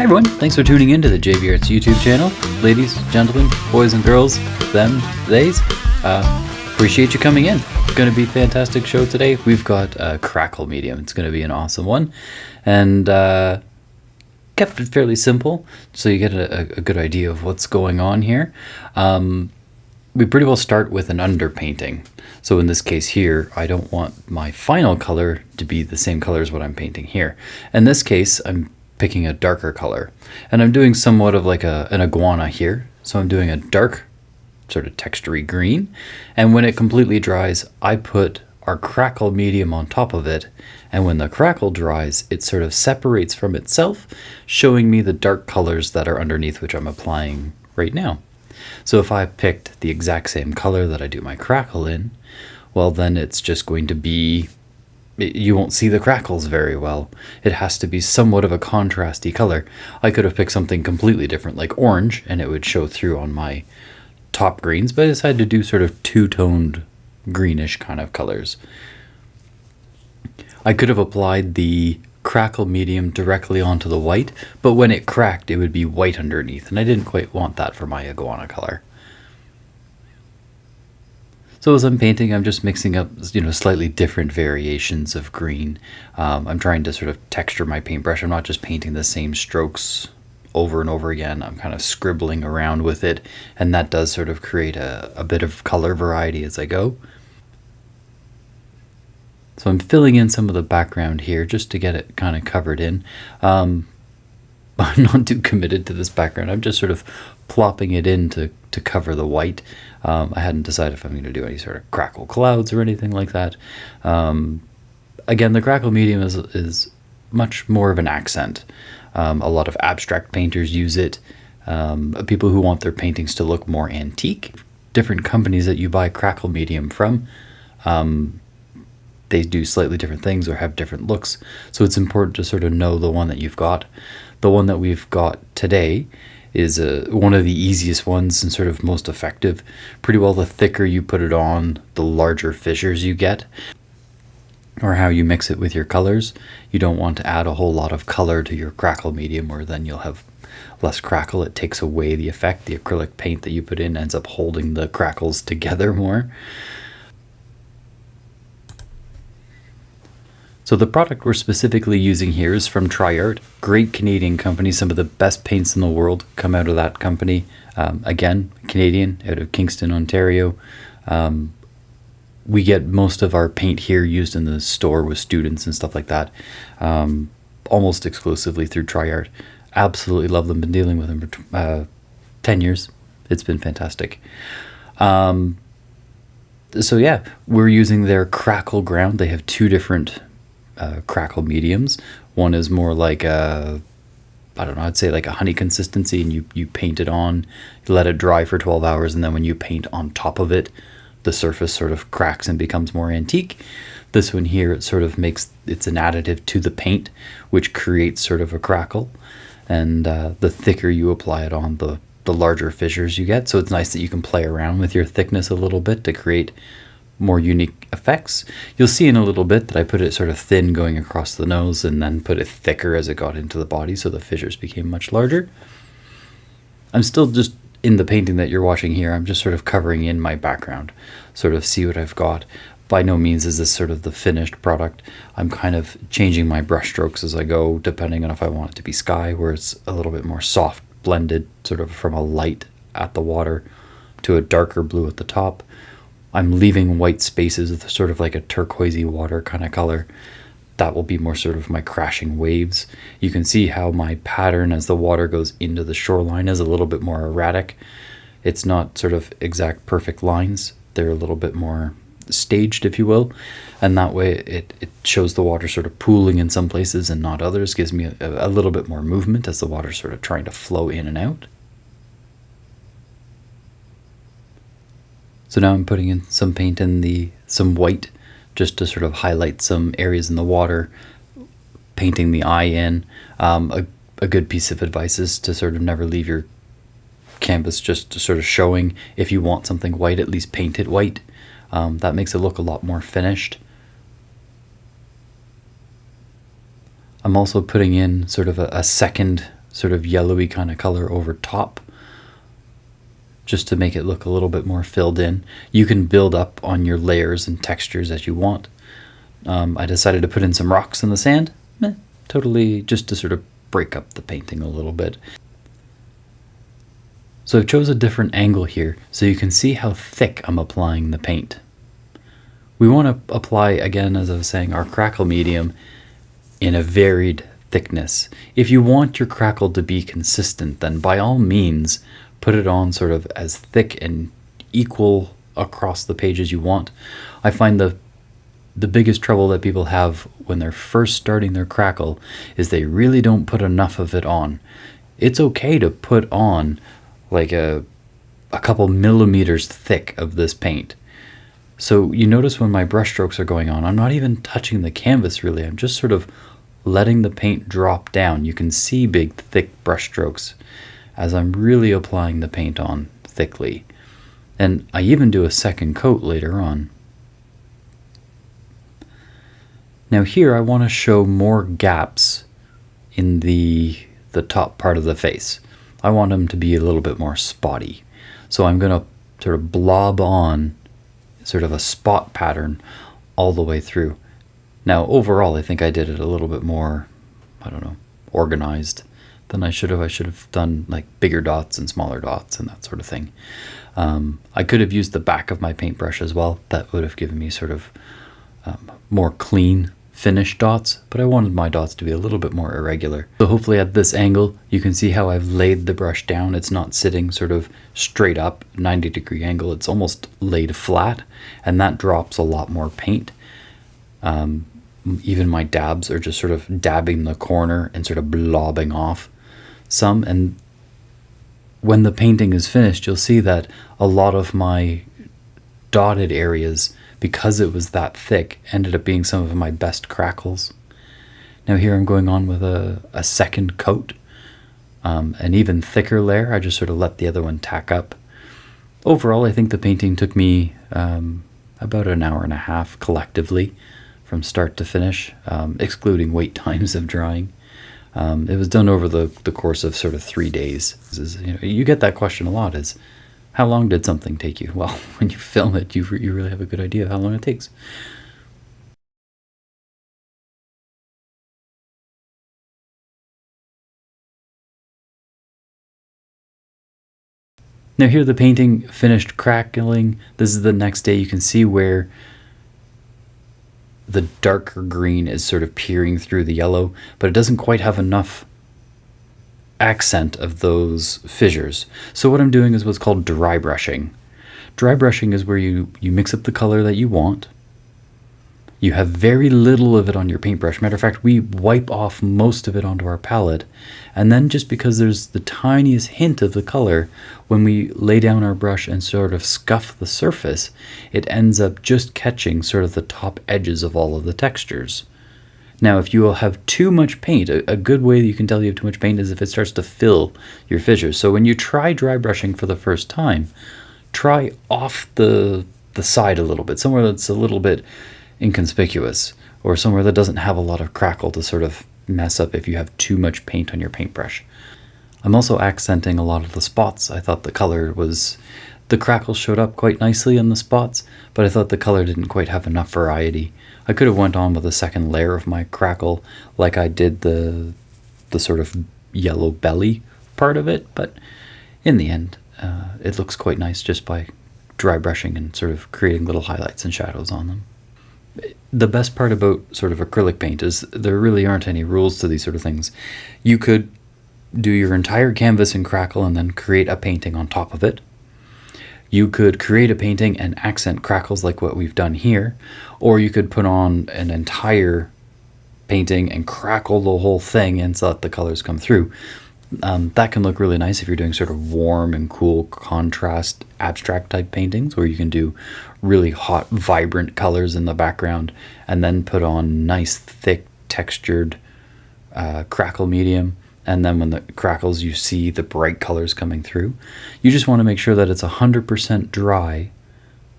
Hey everyone, thanks for tuning in to the JB Arts YouTube channel. Ladies, gentlemen, boys and girls, them, theys, appreciate you coming in. It's going to be a fantastic show today. We've got Crackle Medium. It's going to be an awesome one. And kept it fairly simple so you get a good idea of what's going on here. We pretty well start with an underpainting. So in this case here, I don't want my final color to be the same color as what I'm painting here. In this case, I'm picking a darker color, and I'm doing somewhat of like an iguana here. So I'm doing a dark sort of textury green, and when it completely dries, I put our Crackle Medium on top of it, and when the crackle dries, it sort of separates from itself, showing me the dark colors that are underneath, which I'm applying right now. So if I picked the exact same color that I do my crackle in, well then it's just going to be, you won't see the crackles very well. It has to be somewhat of a contrasty color. I could have picked something completely different like orange and it would show through on my top greens, but I decided to do sort of two-toned greenish kind of colors. I could have applied the Crackle Medium directly onto the white, but when it cracked it would be white underneath, and I didn't quite want that for my iguana color. So as I'm painting, I'm just mixing up, slightly different variations of green. I'm trying to sort of texture my paintbrush. I'm not just painting the same strokes over and over again. I'm kind of scribbling around with it, and that does sort of create a bit of color variety as I go. So I'm filling in some of the background here just to get it kind of covered in. I'm not too committed to this background. I'm just sort of plopping it in to cover the white. I hadn't decided if I'm going to do any sort of crackle clouds or anything like that. Again, the Crackle Medium is much more of an accent. A lot of abstract painters use it. People who want their paintings to look more antique. Different companies that you buy Crackle Medium from, they do slightly different things or have different looks. So it's important to sort of know the one that you've got. The one that we've got today is one of the easiest ones and sort of most effective. Pretty well the thicker you put it on, the larger fissures you get, or how you mix it with your colors. You don't want to add a whole lot of color to your Crackle Medium, or then you'll have less crackle. It takes away the effect. The acrylic paint that you put in ends up holding the crackles together more. So the product we're specifically using here is from Tri-Art, great Canadian company. Some of the best paints in the world come out of that company. Again, Canadian, out of Kingston, Ontario. We get most of our paint here used in the store with students and stuff like that, almost exclusively through Tri-Art. Absolutely love them. Been dealing with them for 10 years. It's been fantastic. So yeah, we're using their Crackle Ground. They have two different Crackle Mediums. One is more like I'd say like a honey consistency, and you paint it on, you let it dry for 12 hours, and then when you paint on top of it, the surface sort of cracks and becomes more antique. This one here, it sort of it's an additive to the paint, which creates sort of a crackle, and the thicker you apply it on, the larger fissures you get. So it's nice that you can play around with your thickness a little bit to create more unique effects. You'll see in a little bit that I put it sort of thin going across the nose and then put it thicker as it got into the body, so the fissures became much larger. I'm still just in the painting that you're watching here. I'm just sort of covering in my background, sort of see what I've got. By no means is this sort of the finished product. I'm kind of changing my brush strokes as I go, depending on if I want it to be sky, where it's a little bit more soft blended, sort of from a light at the water to a darker blue at the top. I'm leaving white spaces with sort of like a turquoisey water kind of color. That will be more sort of my crashing waves. You can see how my pattern as the water goes into the shoreline is a little bit more erratic. It's not sort of exact perfect lines. They're a little bit more staged, if you will. And that way it shows the water sort of pooling in some places and not others. Gives me a little bit more movement as the water's sort of trying to flow in and out. So now I'm putting in some paint in some white, just to sort of highlight some areas in the water, painting the eye in. A good piece of advice is to sort of never leave your canvas just sort of showing. If you want something white, at least paint it white. That makes it look a lot more finished. I'm also putting in sort of a second sort of yellowy kind of color over top, just to make it look a little bit more filled in. You can build up on your layers and textures as you want. I decided to put in some rocks in the sand, totally just to sort of break up the painting a little bit. So I've chose a different angle here so you can see how thick I'm applying the paint. We want to apply, again, as I was saying, our Crackle Medium in a varied thickness. If you want your crackle to be consistent, then by all means put it on sort of as thick and equal across the page as you want. I find the biggest trouble that people have when they're first starting their crackle is they really don't put enough of it on. It's okay to put on like a couple millimeters thick of this paint. So you notice when my brush strokes are going on, I'm not even touching the canvas really. I'm just sort of letting the paint drop down. You can see big, thick brush strokes as I'm really applying the paint on thickly. And I even do a second coat later on. Now here I want to show more gaps in the top part of the face. I want them to be a little bit more spotty. So I'm going to sort of blob on sort of a spot pattern all the way through. Now overall I think I did it a little bit more, I don't know, organized than I should have. I should have done like bigger dots and smaller dots and that sort of thing. I could have used the back of my paintbrush as well. That would have given me sort of more clean finished dots, but I wanted my dots to be a little bit more irregular. So hopefully at this angle you can see how I've laid the brush down. It's not sitting sort of straight up 90-degree angle. It's almost laid flat, and that drops a lot more paint. Even my dabs are just sort of dabbing the corner and sort of blobbing off some. And when the painting is finished, you'll see that a lot of my dotted areas, because it was that thick, ended up being some of my best crackles. Now here I'm going on with a second coat, an even thicker layer. I just sort of let the other one tack up. Overall, I think the painting took me about an hour and a half collectively from start to finish, excluding wait times of drying. It was done over the course of sort of 3 days. You get that question a lot, is how long did something take you? Well, when you film it, you really have a good idea of how long it takes. Now here the painting finished crackling. This is the next day. You can see where the darker green is sort of peering through the yellow, but it doesn't quite have enough accent of those fissures. So what I'm doing is what's called dry brushing. Dry brushing is where you mix up the color that you want. You have very little of it on your paintbrush. Matter of fact, we wipe off most of it onto our palette. And then just because there's the tiniest hint of the color, when we lay down our brush and sort of scuff the surface, it ends up just catching sort of the top edges of all of the textures. Now, if you will have too much paint, a good way that you can tell you have too much paint is if it starts to fill your fissures. So when you try dry brushing for the first time, try off the side a little bit, somewhere that's a little bit inconspicuous, or somewhere that doesn't have a lot of crackle to sort of mess up if you have too much paint on your paintbrush. I'm also accenting a lot of the spots. I thought the crackle showed up quite nicely in the spots, but I thought the color didn't quite have enough variety. I could have went on with a second layer of my crackle like I did the sort of yellow belly part of it, but in the end it looks quite nice just by dry brushing and sort of creating little highlights and shadows on them. The best part about sort of acrylic paint is there really aren't any rules to these sort of things. You could do your entire canvas in crackle and then create a painting on top of it. You could create a painting and accent crackles like what we've done here, or you could put on an entire painting and crackle the whole thing and let the colors come through. That can look really nice if you're doing sort of warm and cool contrast abstract type paintings, where you can do really hot, vibrant colors in the background and then put on nice, thick, textured crackle medium. And then when the crackles, you see the bright colors coming through. You just want to make sure that it's 100% dry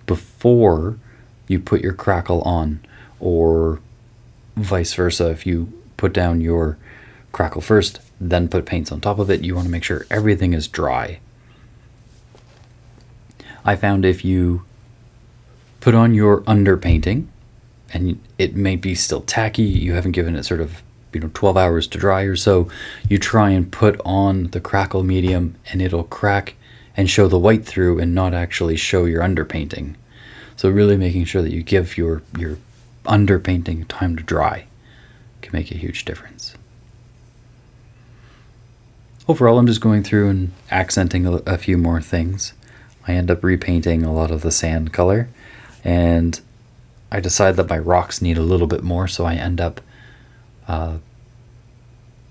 before you put your crackle on, or vice versa. If you put down your crackle first, then put paints on top of it. You want to make sure everything is dry. I found if you put on your underpainting and it may be still tacky, you haven't given it sort of 12 hours to dry or so, you try and put on the Crackle Medium and it'll crack and show the white through and not actually show your underpainting. So really making sure that you give your underpainting time to dry can make a huge difference. Overall, I'm just going through and accenting a few more things. I end up repainting a lot of the sand color, and I decide that my rocks need a little bit more, so I end up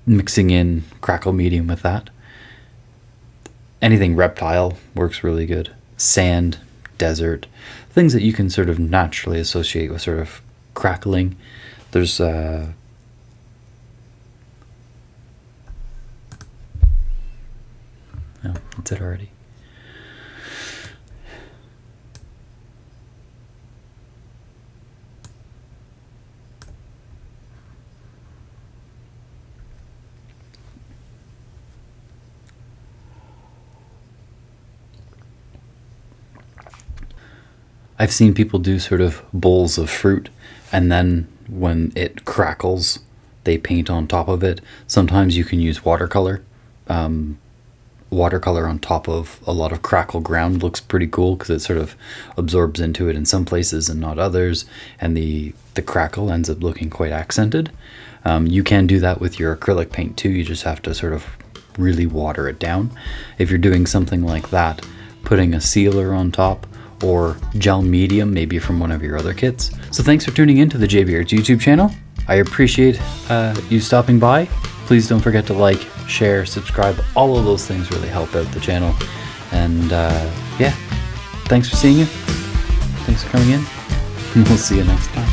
mixing in Crackle Medium with that. Anything reptile works really good. Sand, desert, things that you can sort of naturally associate with sort of crackling. There's oh, that's it already. I've seen people do sort of bowls of fruit, and then when it crackles, they paint on top of it. Sometimes you can use watercolor. Watercolor on top of a lot of crackle ground looks pretty cool because it sort of absorbs into it in some places and not others, and the crackle ends up looking quite accented. You can do that with your acrylic paint too. You just have to sort of really water it down. If you're doing something like that, putting a sealer on top or gel medium, maybe from one of your other kits. So thanks for tuning in to the JBR's YouTube channel. I appreciate you stopping by. Please don't forget to like, share, subscribe. All of those things really help out the channel. And yeah, thanks for seeing you. Thanks for coming in. And we'll see you next time.